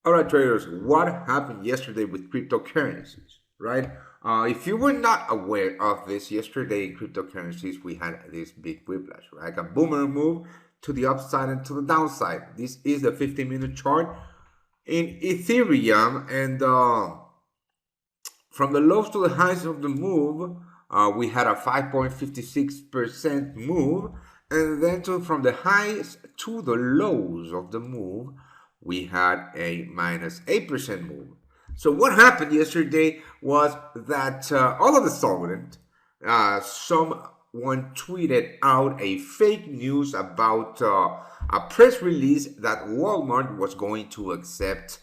All right, traders, what happened yesterday with cryptocurrencies, right? If you were not aware of this, yesterday in cryptocurrencies, we had this big whiplash, right? A boomerang move to the upside and to the downside. This is the 15-minute chart in Ethereum, and from the lows to the highs of the move, we had a 5.56% move, and then from the highs to the lows of the move, we had a minus 8% move. So what happened yesterday was that all of a sudden, someone tweeted out a fake news about a press release that Walmart was going to accept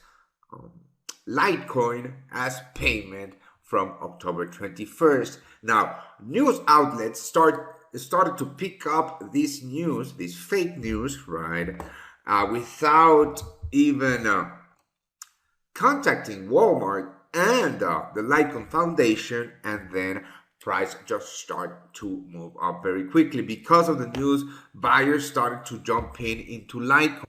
Litecoin as payment from October 21st. Now, news outlets started to pick up this news, this fake news, right, without even contacting Walmart and the Litecoin Foundation, and then price just started to move up very quickly. Because of the news, buyers started to jump into Litecoin.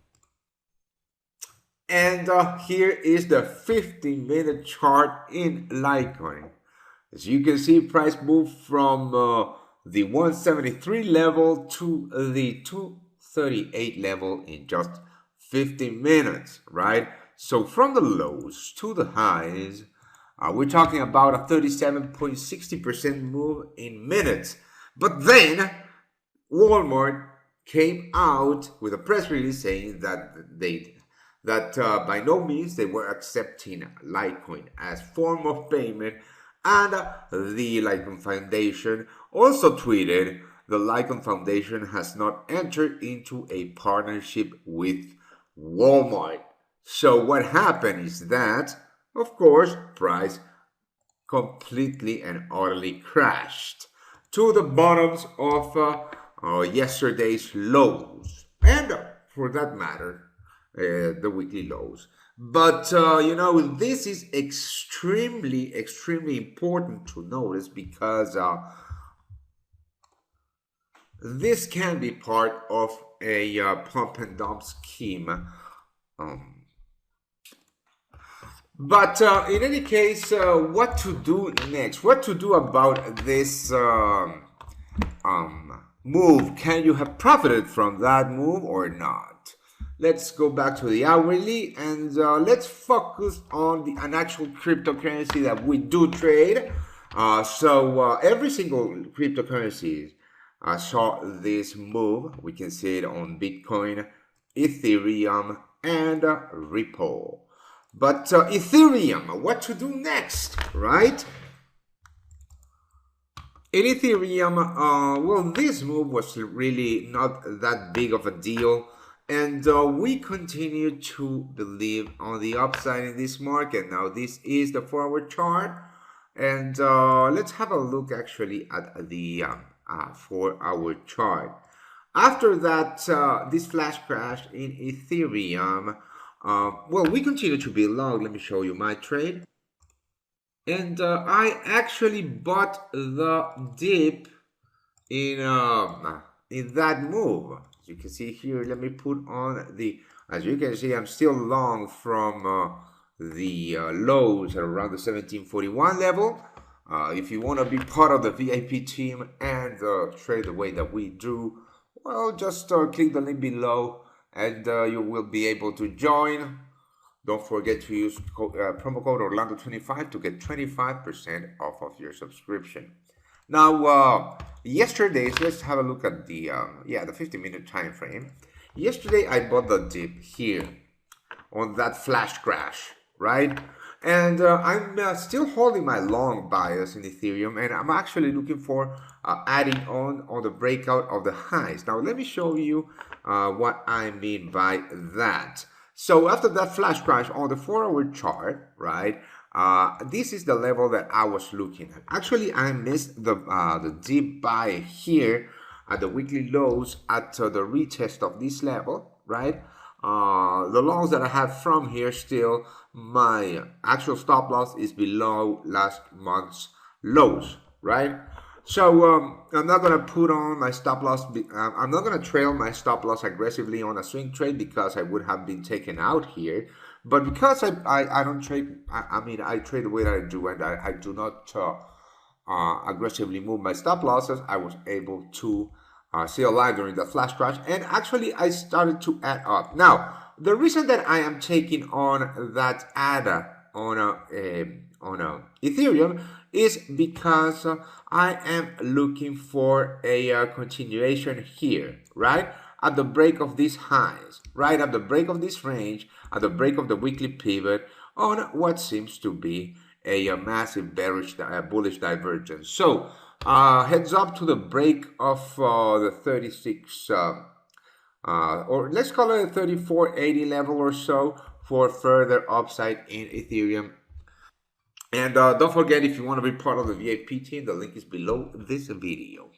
And here is the 15-minute chart in Litecoin. As you can see, price moved from the 173 level to the 238 level in just 15 minutes, right? So from the lows to the highs, we're talking about a 37.60% move in minutes. But then Walmart came out with a press release saying that by no means they were accepting Litecoin as form of payment, and the Litecoin Foundation also tweeted the Litecoin Foundation has not entered into a partnership with Walmart. So what happened is that, of course, price completely and utterly crashed to the bottoms of yesterday's lows, and for that matter, the weekly lows. But this is extremely important to notice, because this can be part of a pump and dump scheme. But in any case, what to do next? What to do about this move? Can you have profited from that move or not? Let's go back to the hourly, and let's focus on an actual cryptocurrency that we do trade. So every single cryptocurrency saw this move. We can see it on Bitcoin, Ethereum, and Ripple. But Ethereum, what to do next, right? In Ethereum, well, this move was really not that big of a deal. And we continue to believe on the upside in this market. Now, this is the 4-hour chart. And let's have a look actually at the 4-hour chart. After that, this flash crash in Ethereum, well, we continue to be long. Let me show you my trade. And I actually bought the dip in that move. As you can see here, let me put on as you can see, I'm still long from the lows at around the 1741 level. If you want to be part of the VIP team and trade the way that we do, well, just click the link below and you will be able to join. Don't forget to use promo code Orlando25 to get 25% off of your subscription. Now, yesterday, so let's have a look at the 15-minute time frame. Yesterday, I bought the dip here on that flash crash, right? And I'm still holding my long bias in Ethereum, and I'm actually looking for adding on the breakout of the highs. Now, let me show you what I mean by that. So after that flash crash on the 4-hour chart, right? This is the level that I was looking at. Actually, I missed the deep buy here at the weekly lows at the retest of this level, right? The longs that I have from here still, my actual stop loss is below last month's lows, right? So I'm not going to put on my stop loss. I'm not going to trail my stop loss aggressively on a swing trade because I would have been taken out here. But because I don't trade, I mean, I trade the way that I do, and I do not aggressively move my stop losses, I was able to see a line during the flash crash, and actually I started to add up. Now, the reason that I am taking on that ADA on a Ethereum is because I am looking for a continuation here, right? At the break of these highs, right? At the break of this range, at the break of the weekly pivot on what seems to be a massive bearish, bullish divergence. So, heads up to the break of the 36, or let's call it a 3480 level or so for further upside in Ethereum. And don't forget, if you want to be part of the VIP team, the link is below this video.